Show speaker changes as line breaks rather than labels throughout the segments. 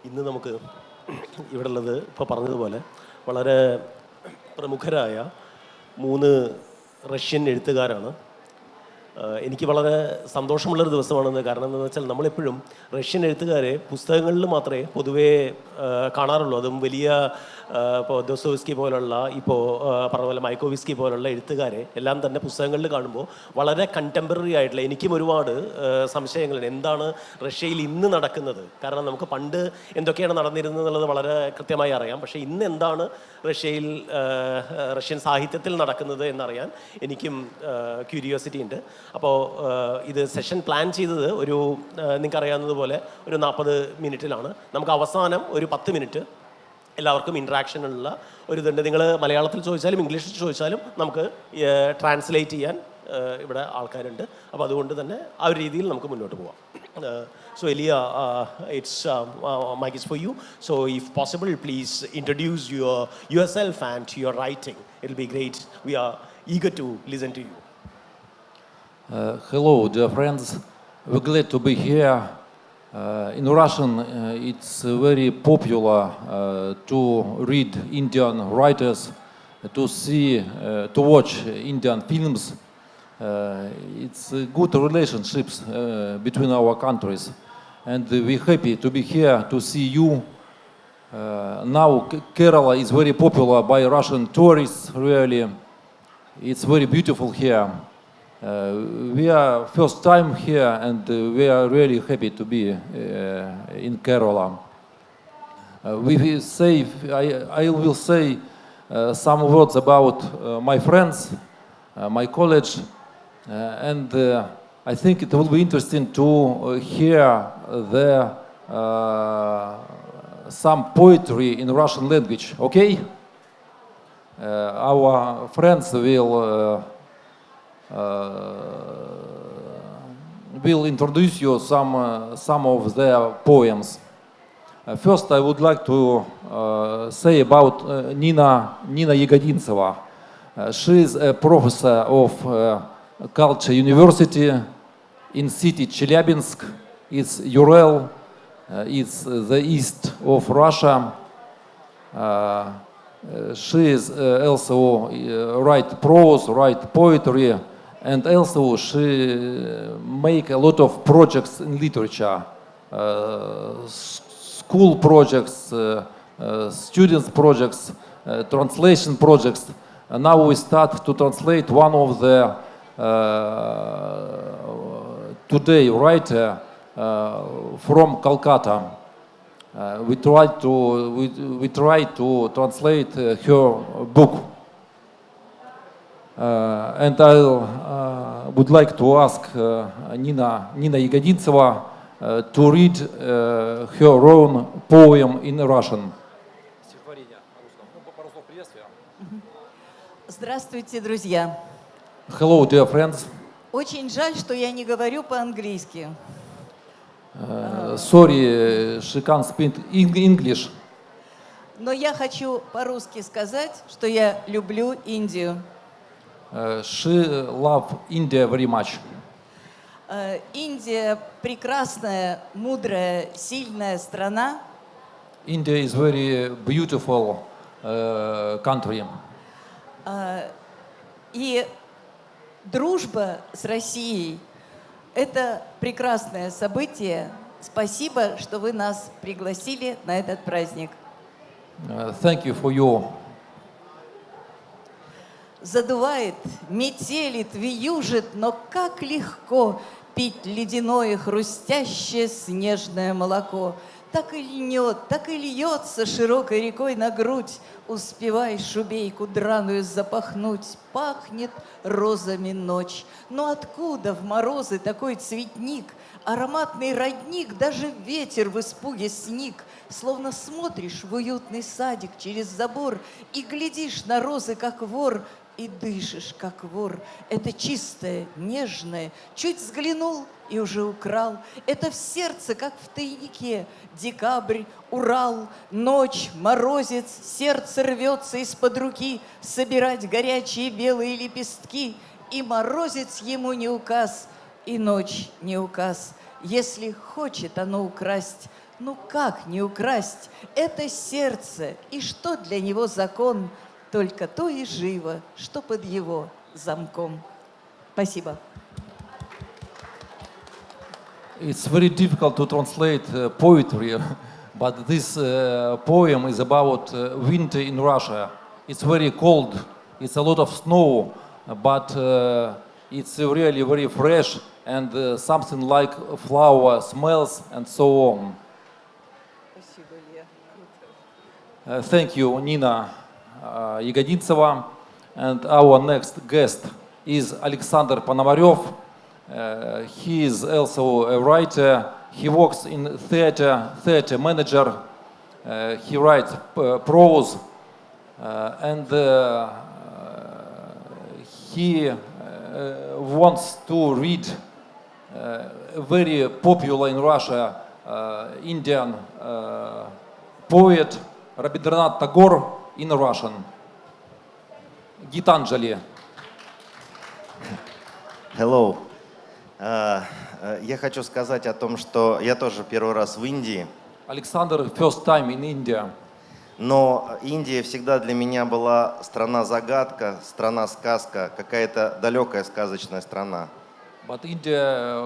ഇന്ന് നമുക്ക് ഇവിടെ ഉള്ളത് ഇപ്പോൾ പറഞ്ഞതുപോലെ വളരെ പ്രമുഖരായ 3 റഷ്യൻ എഴുത്തുകാരാണ്. എനിക്ക് വളരെ സന്തോഷമുള്ളൊരു ദിവസമാണെന്ന്. കാരണം എന്താണെന്ന് വെച്ചാൽ നമ്മളെപ്പോഴും റഷ്യൻ എഴുത്തുകാരെ പുസ്തകങ്ങളിൽ മാത്രമേ പൊതുവേ കാണാറുള്ളൂ. അതും വലിയ ഇപ്പോൾ ദോസ്റ്റോവസ്കി പോലുള്ള, ഇപ്പോൾ പറഞ്ഞ പോലെ മൈക്കോവിസ്കി പോലുള്ള എഴുത്തുകാരെ എല്ലാം തന്നെ പുസ്തകങ്ങളിൽ കാണുമ്പോൾ വളരെ കണ്ടംപററി ആയിട്ടുള്ള, എനിക്കും ഒരുപാട് സംശയങ്ങളുണ്ട്. എന്താണ് റഷ്യയിൽ ഇന്ന് നടക്കുന്നത്? കാരണം നമുക്ക് പണ്ട് എന്തൊക്കെയാണ് നടന്നിരുന്നത് എന്നുള്ളത് വളരെ കൃത്യമായി അറിയാം. പക്ഷേ ഇന്ന് എന്താണ് റഷ്യൻ സാഹിത്യത്തിൽ നടക്കുന്നത് എന്നറിയാൻ എനിക്കും ക്യൂരിയോസിറ്റി ഉണ്ട്. അപ്പോൾ ഇത് സെഷൻ പ്ലാൻ ചെയ്തത് നിങ്ങൾക്കറിയാവുന്നതുപോലെ ഒരു 40 മിനിറ്റിലാണ്. നമുക്ക് അവസാനം ഒരു 10 മിനിറ്റ് എല്ലാവർക്കും ഇൻട്രാക്ഷനുള്ള ഒരു ഇതുണ്ട്. നിങ്ങൾ മലയാളത്തിൽ ചോദിച്ചാലും ഇംഗ്ലീഷിൽ ചോദിച്ചാലും നമുക്ക് ട്രാൻസ്ലേറ്റ് ചെയ്യാൻ ഇവിടെ ആൾക്കാരുണ്ട്. അപ്പോൾ അതുകൊണ്ട് തന്നെ ആ ഒരു രീതിയിൽ നമുക്ക് മുന്നോട്ട് പോവാം. So Elia, it's mic is for you. So if possible, please introduce yourself and your writing. It'll be great. We are eager to listen to you.
Hello, dear friends. We're glad to be here. In Russian, it's very popular to read Indian writers, to watch Indian films. It's good relationships between our countries, and we're happy to be here to see you. Now Kerala is very popular by Russian tourists, really. It's very beautiful here. We are first time here, and we are really happy to be in Kerala. I will say some words about my friends, my college, and I think it will be interesting to hear some poetry in Russian language. Okay? Our friends will introduce you some of their poems. First, I would like to say about Nina Yagodintseva. She is a professor of Culture University in city Chelyabinsk. It's Ural. It's the east of Russia. She is also write prose, write poetry, and also she make a lot of projects in literature, school projects, students projects, translation projects. And now we start to translate one of the today writer from Calcutta. We try to translate her book. And I would like to ask Nina Yagodintseva to read her own poem in Russian.
Здравствуйте, друзья.
Hello, dear friends.
Очень жаль, что я не говорю по-английски.
Sorry, she can't speak English.
Но я хочу по-русски сказать, что я люблю Индию.
She loves India very much.
Индия прекрасная, мудрая, сильная страна.
India is very beautiful country.
И дружба с Россией – это прекрасное событие. Спасибо, что вы нас пригласили на этот праздник.
Thank you for your.
Задувает, метелит, вьюжит, но как легко пить ледяное, хрустящее снежное молоко. Так и льнет, так и льется широкой рекой на грудь. Успевай шубейку драную запахнуть, пахнет розами ночь. Но откуда в морозы такой цветник, ароматный родник, даже ветер в испуге сник? Словно смотришь в уютный садик через забор и глядишь на розы, как вор, и дышишь, как вор. Это чистое, нежное, чуть взглянул и уже украл. Это в сердце, как в тайнике. Декабрь, Урал, ночь, морозец, сердце рвется из-под руки собирать горячие белые лепестки. И морозец ему не указ, и ночь не указ. Если хочет оно украсть Ну как не украсть это сердце, и что для него закон? Только то и живо, что под его замком. Спасибо.
It's very difficult to translate poetry, but this poem is about winter in Russia. It's very cold, it's a lot of snow, but it's really very fresh and something like flower smells and so on. Thank you, Nina Ягодинцева. And our next guest is Alexander Ponomarev. He is also a writer. He works in theater manager. He writes prose, and he wants to read very popular in Russia Indian poet Rabindranath Tagore in Russian. Gitanjali.
Hello. Я хочу сказать о том, что я тоже первый раз в Индии,
Alexander, first time in India.
но Индия всегда для меня была страна-загадка, страна-сказка, какая-то далекая сказочная страна.
But India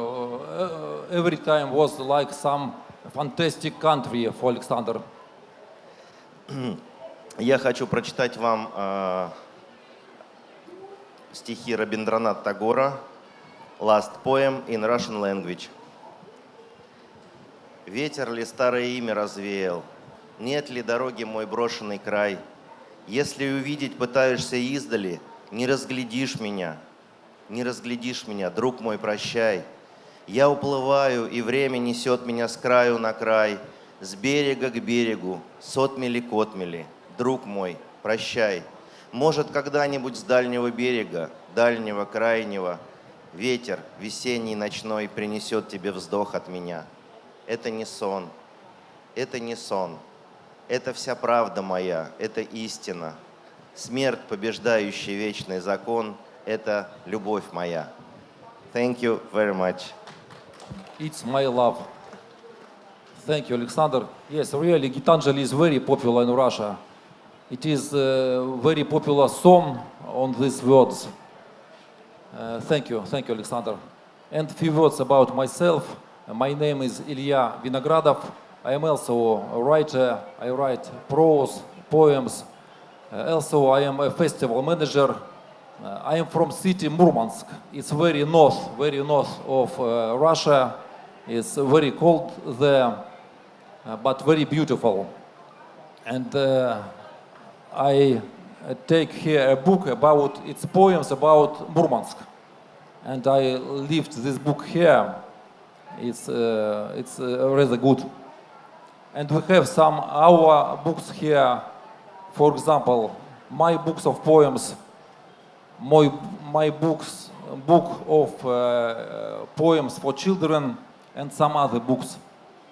every time was like some fantastic country for Alexander.
Я хочу прочитать вам стихи Рабиндраната Тагора, Last Poem in Russian Language. Ветер ли старое имя развеял? Нет ли дороги мой брошенный край? Если увидеть пытаешься издали, не разглядишь меня, друг мой, прощай. Я уплываю, и время несет меня с краю на край, с берега к берегу, с отмели к отмели. Друг мой, прощай. Может, когда-нибудь с дальнего берега, дальнего, крайнего, ветер весенний ночной принесет тебе вздох от меня. Это не сон, это не сон, это вся правда моя, это истина. Смерть, побеждающий вечный закон, это любовь моя. Thank you very much.
It's my love. Thank you, Alexander. Yes, really, Gitanjali is very popular in Russia. It is a very popular song on these words. Thank you, Alexander. And a few words about myself. My name is Ilya Vinogradov. I am also a writer. I write prose, poems. Also, I am a festival manager. I am from city Murmansk. It's very north of Russia. It's very cold there, but very beautiful. And I take here a book about its poems about Murmansk, and I left this book here. It's really good. And we have some our books here. For example, my books of poems, my book of poems for children, and some other books.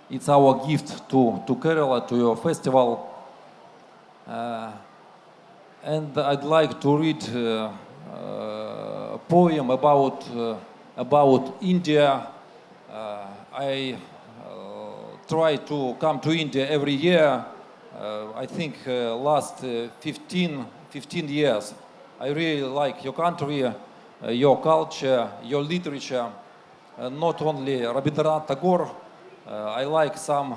It's our gift to Kerala, to your festival. And I'd like to read a poem about India. I try to come to India every year. I think last 15 years. I really like your country, your culture, your literature. Not only Rabindranath Tagore. I like some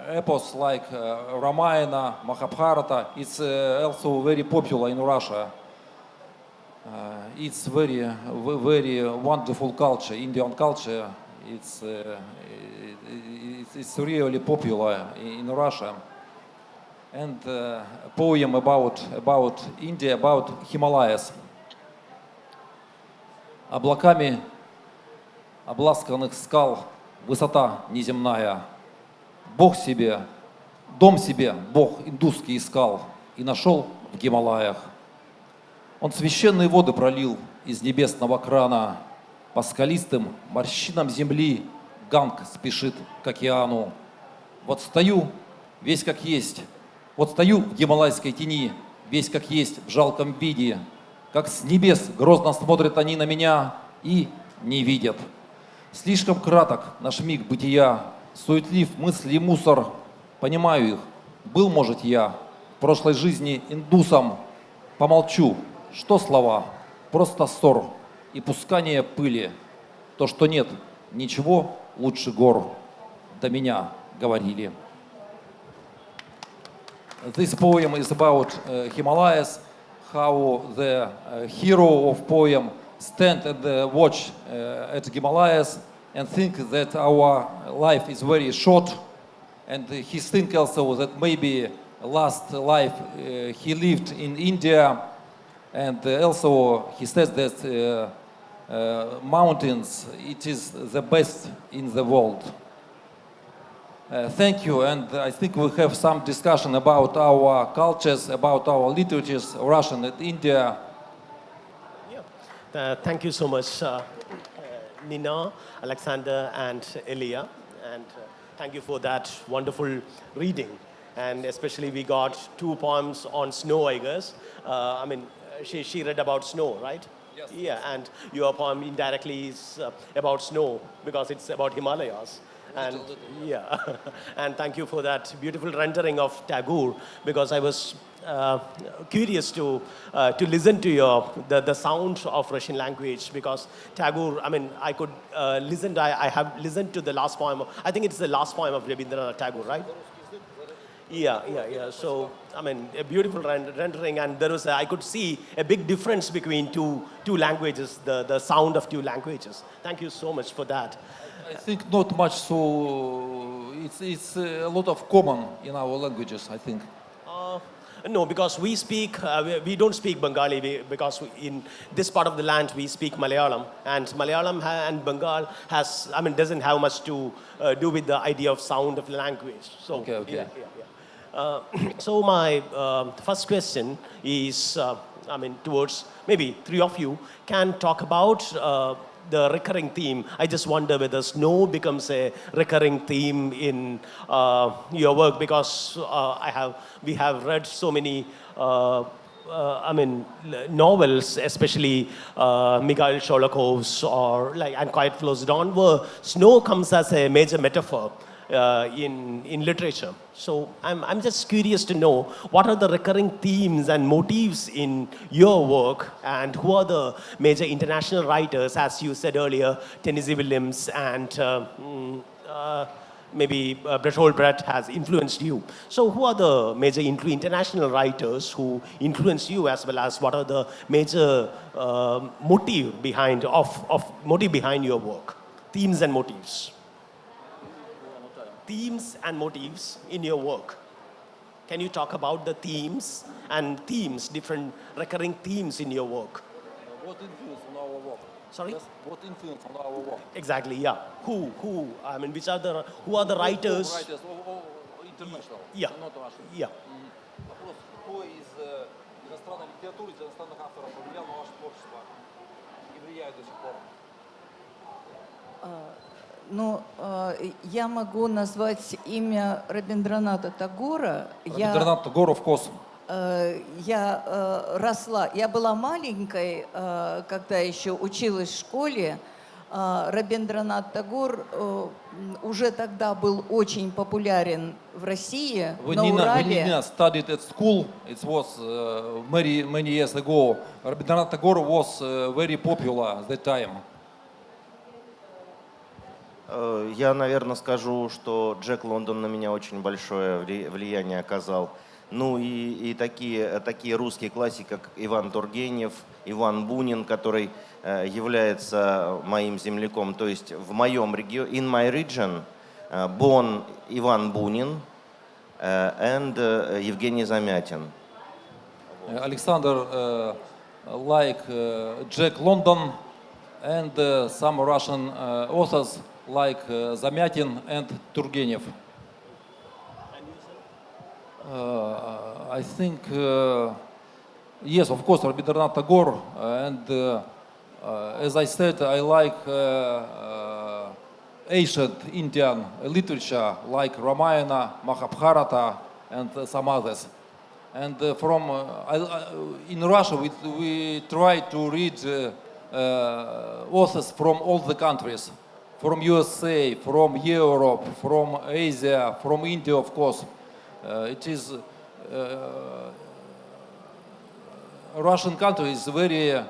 epics like Ramayana, Mahabharata. It's also very popular in Russia. It's very wonderful culture, Indian culture. It's really popular in Russia. And a poem about India, about Himalayas. Облаками обласканных скал высота неземная. Бог себе, дом себе Бог индусский искал и нашел в Гималаях. Он священные воды пролил из небесного крана. По скалистым морщинам земли Ганг спешит к океану. Вот стою, весь как есть. Вот стою в гималайской тени, весь как есть в жалком виде. Как с небес грозно смотрят они на меня и не видят. Слишком краток наш миг бытия, суетлив, мысли и мусор, понимаю их. Был, может, я в прошлой жизни индусом, помолчу, что слова, просто ссор и пускание пыли. То, что нет ничего лучше гор, до меня говорили. This poem is about Himalayas, how the hero of poem stand and watch at Himalayas and think that our life is very short, and he think also that maybe last life he lived in India, and also he says that mountains, it is the best in the world. Thank you, and I think we have some discussion about our cultures, about our literatures, Russian and India.
Thank you so much, Nina, Alexander, and Elia. And thank you for that wonderful reading. And especially we got 2 poems on snow, I guess. She read about snow, right?
Yes.
Yeah, and your poem indirectly is about snow because it's about Himalayas. And yeah, and thank you for that beautiful rendering of Tagore, because I was curious to listen to the sound of Russian language, because Tagore, I could listen. I have listened to the last poem. I think it's the last poem of Rabindranath Tagore, right? Yeah. So, a beautiful rendering, and I could see a big difference between two languages, the sound of 2 languages. Thank you so much for that.
I think not much, so it's a lot of common in our languages, I think.
No, because we don't speak Bengali, because in this part of the land we speak Malayalam, and Malayalam and Bengal doesn't have much to do with the idea of sound of language. So,
Okay.
Yeah. So my first question is, towards maybe 3 of you can talk about the recurring theme. I just wonder whether snow becomes a recurring theme in your work, because we have read so many novels, especially Mikhail Sholokov's or And Quiet Flows Down, where snow comes as a major metaphor in literature. So I'm just curious to know what are the recurring themes and motifs in your work, and who are the major international writers, as you said earlier, Tennessee Williams and maybe Bertolt Brecht has influenced you. So who are the major international writers who influenced you, as well as what are the major motive behind your work, themes and motifs? Themes and motifs in your work. Can you talk about the themes, different recurring themes in your work?
What influence on our work?
Sorry?
Yes, what influence on our work?
Exactly, yeah. Who who are the writers?
Writers, international,
Yeah.
not Russian.
Yeah.
Вопрос, кто из иностранной литературы, из иностранных авторов повлиял на ваше творчество и влияет до сих пор?
Я могу назвать имя Рабиндраната Тагора.
Рабиндранат Тагор, of course.
Я росла, я была маленькой, когда еще училась в школе. Рабиндранат Тагор уже тогда был очень популярен в России, на Урале.
When Nina studied at school, it was many years ago. Rabindranath Tagore was very popular at that time.
Я, наверное, скажу, что Джек Лондон на меня очень большое влияние оказал. Ну и такие русские классики, как Иван Тургенев, Иван Бунин, который является моим земляком. То есть в моем регионе, in my region, born Иван Бунин and Евгений Замятин.
Alexander like Jack London and some Russian authors like Zamyatin and Turgenev. I think, yes, of course, Rabindranath Tagore, and as I said, I like ancient Indian literature like Ramayana, Mahabharata, and some others. And in Russia, we try to read authors from all the countries. from USA, from Europe, from Asia, from India, of course. It is Russian country is very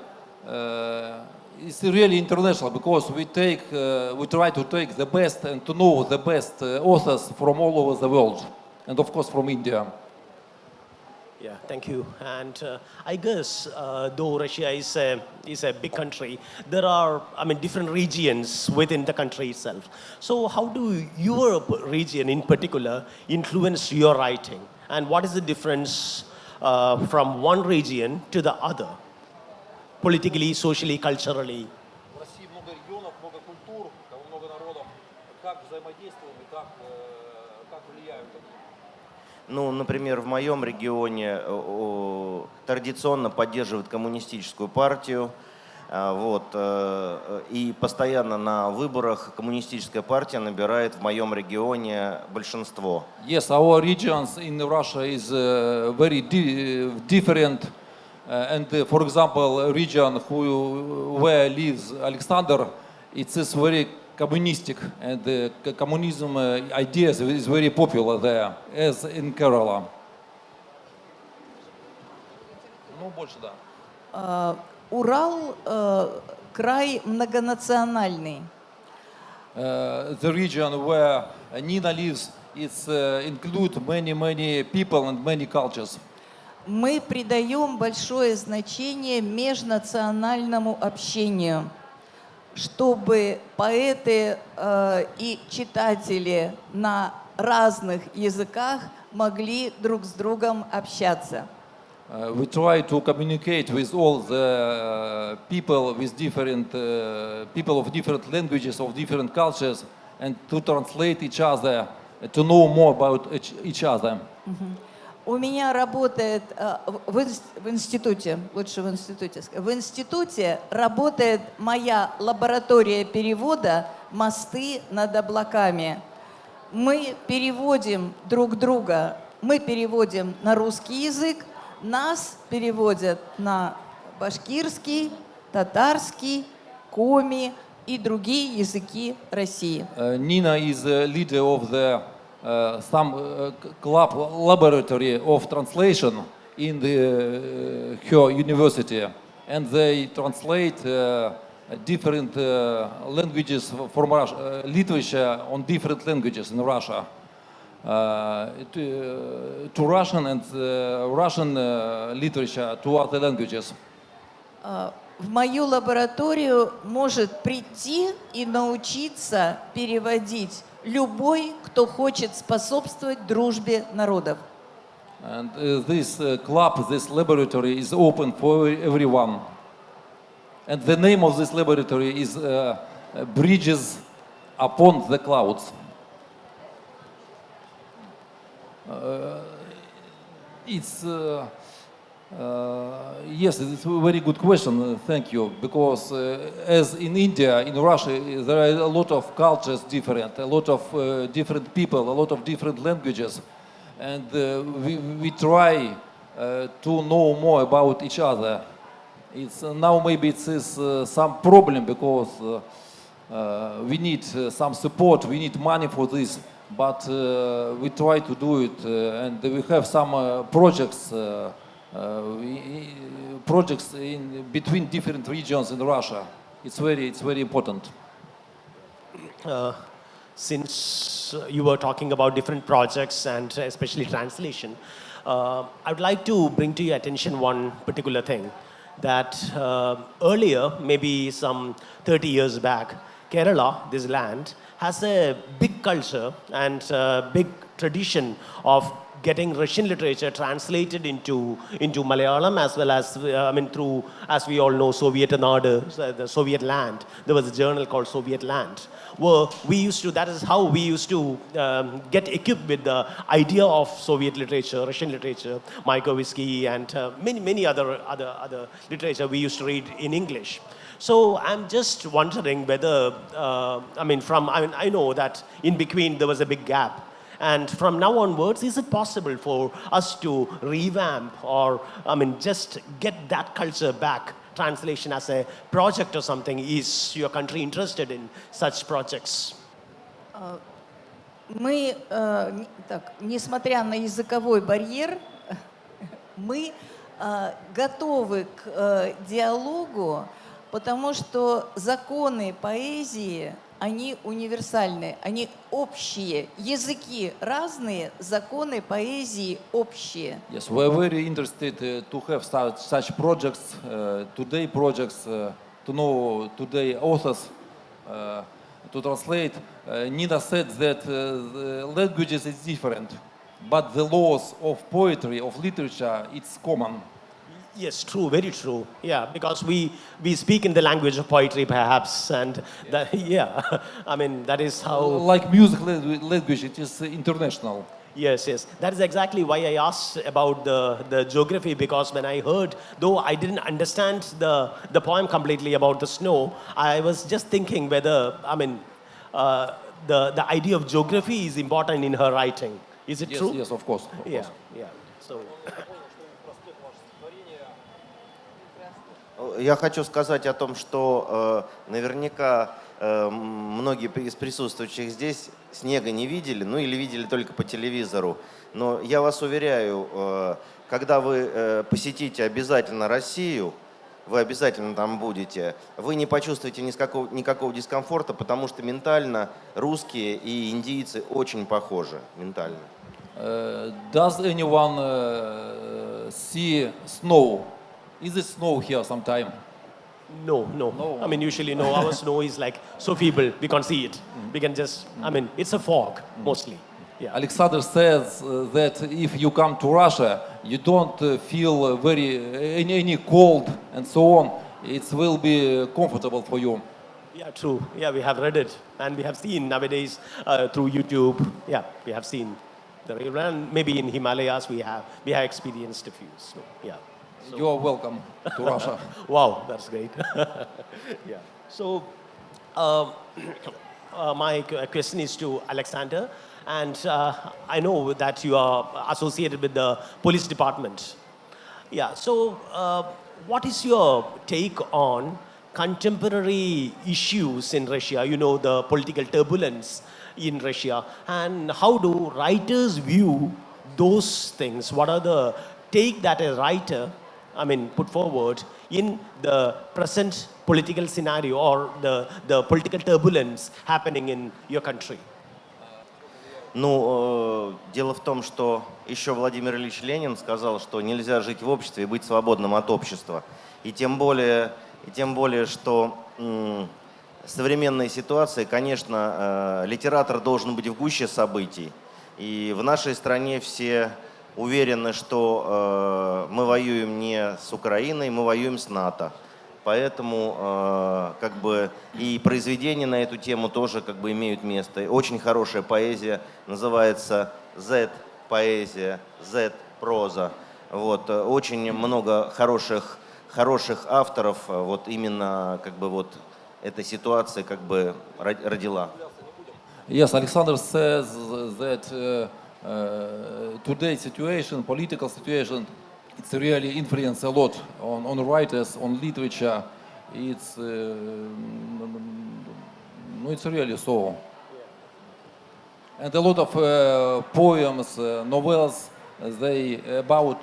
it's really international because we try to take the best and to know the best authors from all over the world, and of course from India.
Yeah, thank you. And I guess though Russia is a big country, there are, different regions within the country itself. So how do your region in particular influence your writing? And what is the difference from one region to the other? Politically, socially, culturally?
В России много регионов, много культур, много народов. Как взаимодействуем и как влияют они?
Ну, например, в моем регионе традиционно поддерживают коммунистическую партию. И постоянно на выборах коммунистическая партия набирает в моем регионе большинство.
Yes, our regions in Russia is very different. And for example, region where lives Alexander, it is very communistic, and the communism ideas is very popular there, as in Kerala. Ну, больше, да.
Урал край многонациональный.
The region where Nina lives, it's include many people and many cultures.
Мы придаем большое значение межнациональному общению, чтобы поэты и читатели на разных языках могли друг с другом общаться.
We try to communicate with all the people with different people of different languages, of different cultures, and to translate each other, to know more about each other.
У меня работает в институте, лучше в институте работает моя лаборатория перевода «Мосты над облаками». Мы переводим друг друга, мы переводим на русский язык, нас переводят на башкирский, татарский, коми и другие языки России.
Nina is a leader of the some club laboratory of translation in her university, and they translate different languages from Russia, literature on different languages in Russia, to Russian and Russian literature to other languages.
В мою лабораторию может прийти и научиться переводить любой, кто хочет способствовать дружбе народов.
And this club, this laboratory is open for everyone. And the name of this laboratory is Bridges Upon the Clouds. Yes, it's a very good question. Thank you. Because as in India, in Russia, there are a lot of cultures different, a lot of different people, a lot of different languages, and we try to know more about each other. It's now maybe it is some problem because we need some support, we need money for this, but we try to do it, and we have some projects. Projects in between different regions in Russia. It's very important.
Since you were talking about different projects and especially translation, I would like to bring to your attention one particular thing that earlier, maybe some 30 years back, Kerala, this land, has a big culture and big tradition of getting Russian literature translated into Malayalam, as well as through, as we all know, Soviet Nadu, the Soviet land. There was a journal called Soviet Land, where we used to. That is how we used to get equipped with the idea of Soviet literature, Russian literature, Mayakovsky, and many other literature we used to read in English. So I'm just wondering whether I know that in between there was a big gap. And from now onwards, is it possible for us to revamp or, just get that culture back translation as a project or something. Is your country interested in such projects?
Мы, несмотря на языковой барьер, мы готовы к диалогу, потому что законы поэзии, они универсальны, они общие. Языки разные, законы поэзии общие.
Yes, we are very interested to have such projects, today projects, to know today authors, to translate. Nina said that the languages is different, but the laws of poetry, of literature, it's common.
Yes, true, very true. Yeah, because we speak in the language of poetry, perhaps, and that, yeah, I mean that is how.
Like music language, it is international.
Yes, yes. That is exactly why I asked about the geography, because when I heard, though I didn't understand the poem completely about the snow, I was just thinking whether, I mean, the idea of geography is important in her writing. Is it
Yes,
true?
yes, of course. Of
Yeah,
course.
yeah. So.
Я хочу сказать о том, что наверняка многие из присутствующих здесь снега не видели, ну или видели только по телевизору. Но я вас уверяю, когда вы посетите обязательно Россию, вы обязательно там будете, вы не почувствуете никакого дискомфорта, потому что ментально русские и индийцы очень похожи ментально.
Does anyone see snow? Is it snow here sometime?
No, no,
No.
I mean, usually, no. Our snow is like so feeble, we can't see it. We can just, I mean, it's a fog, mostly. Yeah.
Alexander says that if you come to Russia, you don't feel any cold and so on. It will be comfortable for you.
Yeah, true. Yeah, we have read it, and we have seen nowadays through YouTube. Yeah, we have seen the real, and maybe in Himalayas we have experienced a few. So, yeah.
You are welcome to Russia.
Wow, that's great. Yeah. So, my question is to Alexander, and I know that you are associated with the police department. Yeah. So, what is your take on contemporary issues in Russia? You know, the political turbulence in Russia, and how do writers view those things? What are the take that a writer, I mean, put forward in the present political scenario or the political turbulence happening in your country?
Ну, дело в том, что еще Владимир Ильич Ленин сказал, что нельзя жить в обществе и быть свободным от общества. И тем более, что в современной ситуации, конечно, литератор должен быть в гуще событий. И в нашей стране все уверены, что мы воюем не с Украиной, мы воюем с НАТО. Поэтому как бы и произведения на эту тему тоже как бы имеют место. И очень хорошая поэзия, называется Z-поэзия, Z-проза. Вот, очень много хороших авторов вот именно как бы вот эта ситуация как бы родила.
Yes, Alexander says that today's situation, political situation, it's really influenced a lot on writers, on literature. It's it's really so. And a lot of poems, novels, they about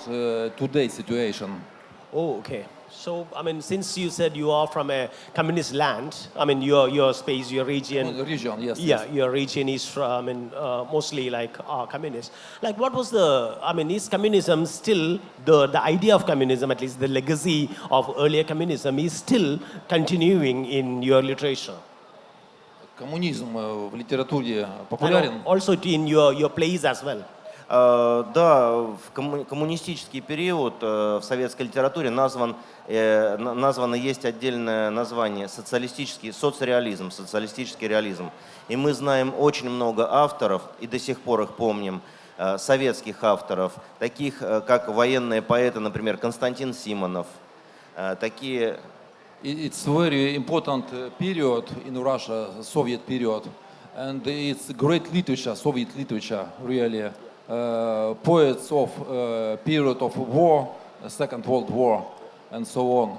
today's situation.
Oh, okay. So, I mean, since you said you are from a communist land, I mean, your space, your region.
Region, yes.
Yeah,
Yes.
your region is from, I mean, mostly like communist. Like, what was the, I mean, is communism still, the idea of communism, at least the legacy of earlier communism, is still continuing in your literature?
Коммунизм в литературе
And
популярен.
also in your plays as well.
Да, в коммунистический период в советской литературе названо есть отдельное название соцреализм, социалистический реализм. И мы знаем очень много авторов, и до сих пор их помним, советских авторов, таких как военные поэты, например, Константин Симонов, такие...
It's very important period in Russia, Soviet period, and it's great literature, Soviet literature, really. Poets of period of war, Second World War, and so on.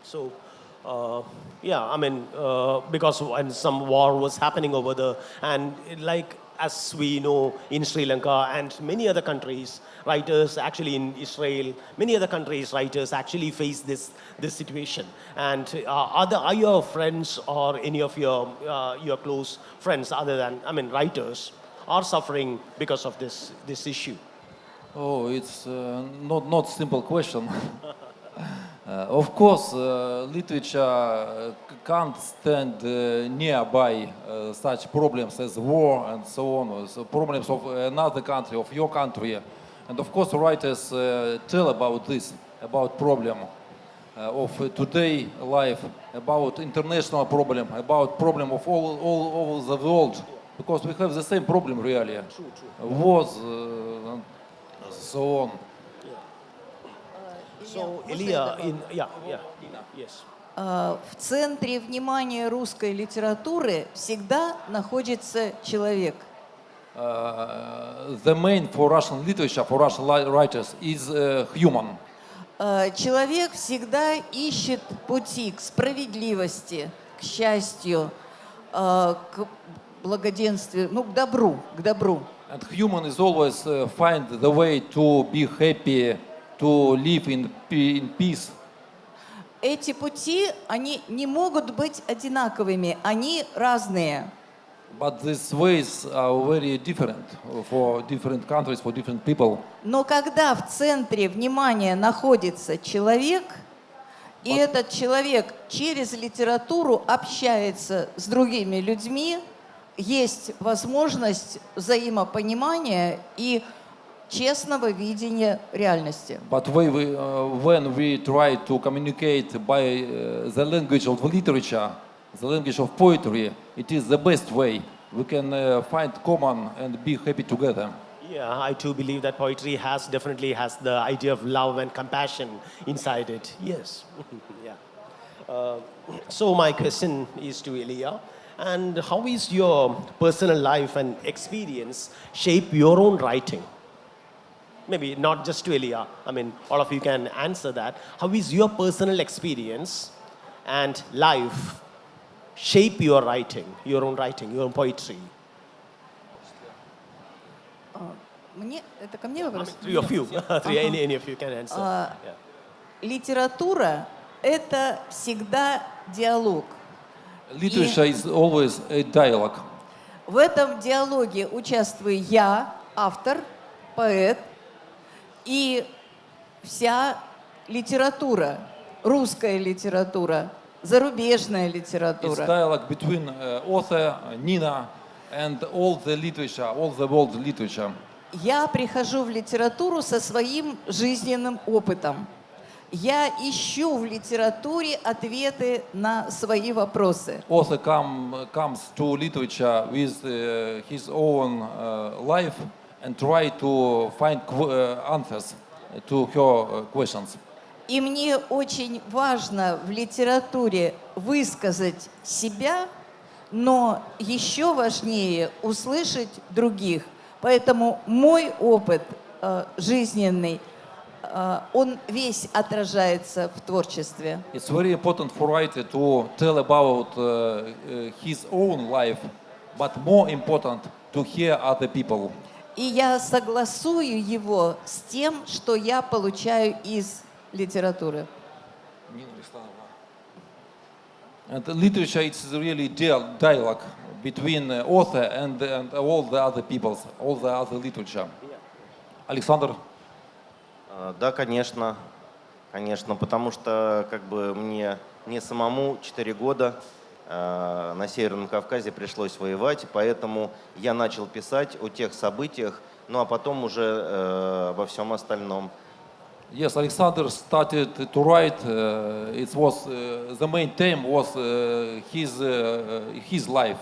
So, yeah, I mean, because when some war was happening over there, and like as we know in Sri Lanka and many other countries, writers actually in Israel, many other countries, writers actually face this situation. And are your friends or any of your close friends, other than writers, are suffering because of this issue?
Oh, it's not simple question. Of course, literature can't stand nearby such problems as war and so on, so problems of another country, of your country. And of course, writers tell about this, about problem of today life, about international problem, about problem of all over the world, because we have the same problem really. Wars, and so on.
So,
Можно я
Elia,
добавлю?
yes.
В центре внимания русской литературы всегда находится человек.
The main for Russian literature, for Russian writers, is human.
Человек всегда ищет пути к справедливости, к счастью, к благоденствию, ну, к добру, к добру.
And human is always find the way to be happy, to live in peace.
Эти пути, они не могут быть одинаковыми, они разные.
But these ways are very different for different countries, for different people.
Но когда в центре внимания находится человек, и этот человек через литературу общается с другими людьми, есть возможность взаимопонимания и честного видения реальности.
But when we try to communicate by the language of literature, the language of poetry, it is the best way. We can find common and be happy together.
Yeah, I too believe that poetry definitely has the idea of love and compassion inside it. Yes. Yeah. So my question is to Elia, and how is your personal life and experience shape your own writing? Maybe not just to Elia. I mean, all of you can answer that. How is your personal experience and life shape your writing, your own poetry?
Это ко мне вопрос?
Three of you. Any of you can answer. Yeah.
Литература – это всегда диалог.
Literature is always a dialogue.
В этом диалоге участвую я, автор, поэт, и вся литература, русская литература, зарубежная
It's
литература.
dialogue between author, Nina, and all the literature, all the world literature.
Я прихожу в литературу со своим жизненным опытом. Я ищу в литературе ответы на свои вопросы.
Author comes to literature with his own life and try to find answers to her questions.
И мне очень важно в литературе высказать себя, но еще важнее услышать других. Поэтому мой опыт жизненный, он весь отражается в творчестве.
It's very important for writer to tell about his own life, but more important to hear other people.
И я согласую его с тем, что я получаю из литературы.
And the literature is really dialogue between author and all the other peoples, all the other literature. Александр?
Да, конечно, потому что мне самому 4 года на Северном Кавказе пришлось воевать, поэтому я начал писать о тех событиях, ну а потом уже обо всем остальном.
Yes, Alexander started to write. It was the main theme was his life.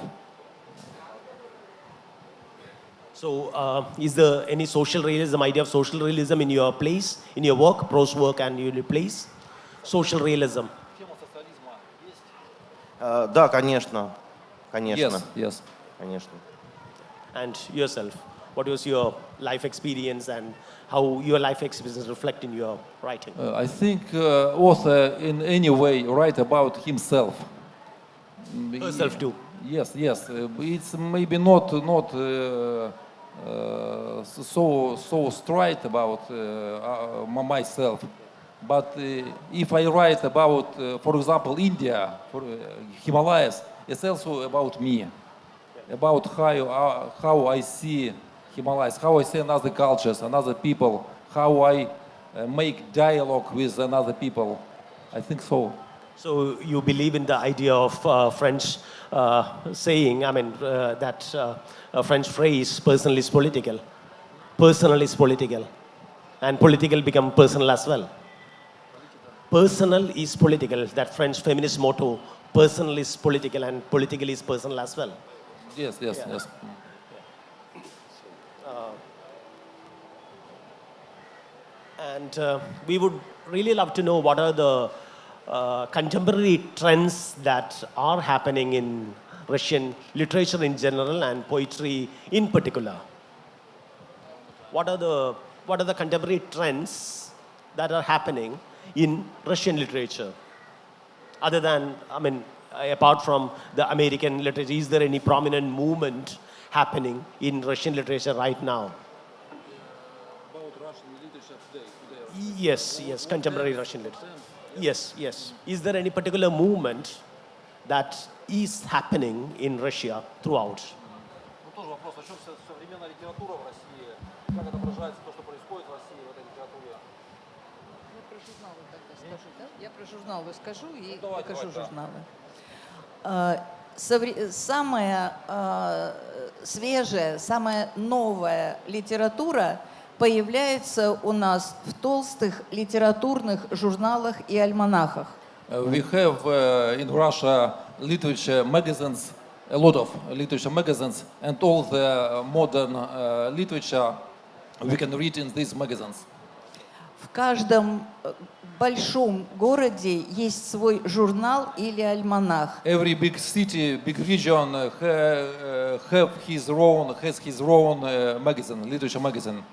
So, is there any social realism, idea of social realism in your place, in your work, prose work, and in your place? Social realism.
Да, конечно.
Yes, yes.
Конечно.
And yourself, what was your life experience and how your life experience reflect in your writing?
I think author in any way write about himself.
Yourself too.
Yes, yes. It's maybe not so straight about myself, but if I write about, for example, India, Himalayas, it's also about me, about how I see Himalayas, how I see another cultures, another people, how I make dialogue with another people. I think so.
So you believe in the idea of French saying, I mean, that French phrase, personal is political. Personal is political. And political become personal as well. Personal is political. That French feminist motto, personal is political and political is personal as well.
Yes, yes, yes.
And we would really love to know what are the contemporary trends that are happening in Russian literature in general and poetry in particular. What are the contemporary trends that are happening in Russian literature? Other than, I mean, apart from the American literature, is there any prominent movement happening in Russian literature right now?
About Russian literature today.
Yes, contemporary Russian literature. Yes. Is there any particular movement that is happening in Russia throughout?
Тоже вопрос, о чем современная литература в России, как отображается то, что происходит в России в этой литературе?
Я про журналы тогда скажу, да? Я про журналы скажу и
Давай,
покажу
давай.
журналы. Самая свежая, самая новая литература появляется у нас в толстых литературных журналах и альманахах.
We have in Russia literature magazines, a lot of literature magazines, and all the modern literature we can read in these magazines.
В каждом большом городе есть свой журнал или альманах.
Every big city, big region has his own magazine, literature magazine.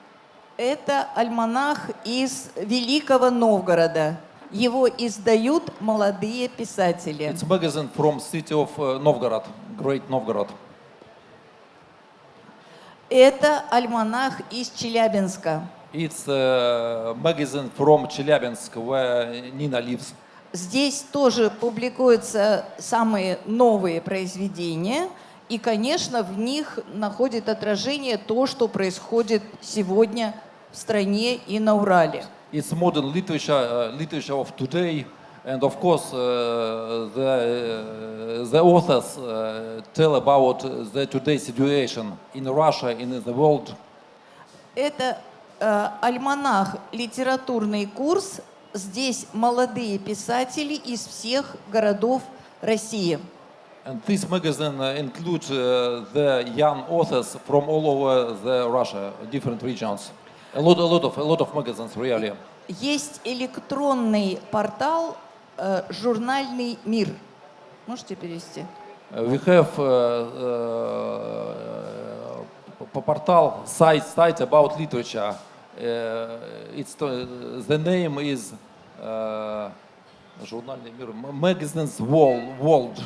Это альманах из Великого Новгорода. Его издают молодые писатели.
It's a magazine from city of Novgorod, Great Novgorod.
Это альманах из Челябинска.
It's a magazine from Chelyabinsk, where Nina lives.
Здесь тоже публикуются самые новые произведения, и, конечно, в них находит отражение то, что происходит сегодня в стране и на Урале.
It's modern literature, literature of today, and of course the authors tell about the today's situation in Russia, in the world.
Это альманах «Литературный курс». Здесь молодые писатели из всех городов России.
And this magazine includes the young authors from all over the Russia, different regions. A lot of magazines, really.
Есть электронный портал «Журнальный мир». Можете перевести?
We have portal site about literature. The name is журнальный мир, magazines world.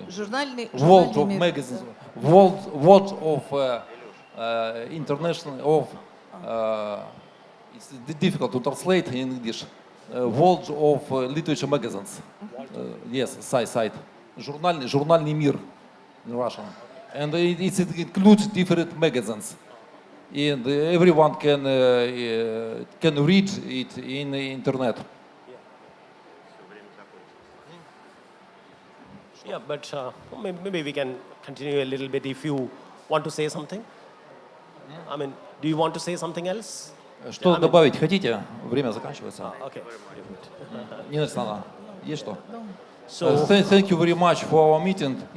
Журнальный
World
мир.
of magazines, world of international of. It's difficult to translate in English. World of literature magazines. Yes, site. Журнальный мир in Russian. And it includes different magazines. And everyone can read it in the internet.
Yeah, but maybe we can continue a little bit if you want to say something. I mean, do you want to say something else?
Что добавить хотите? Время заканчивается.
Okay.
Нина Александровна, есть что?
So,
Thank you very much for our meeting.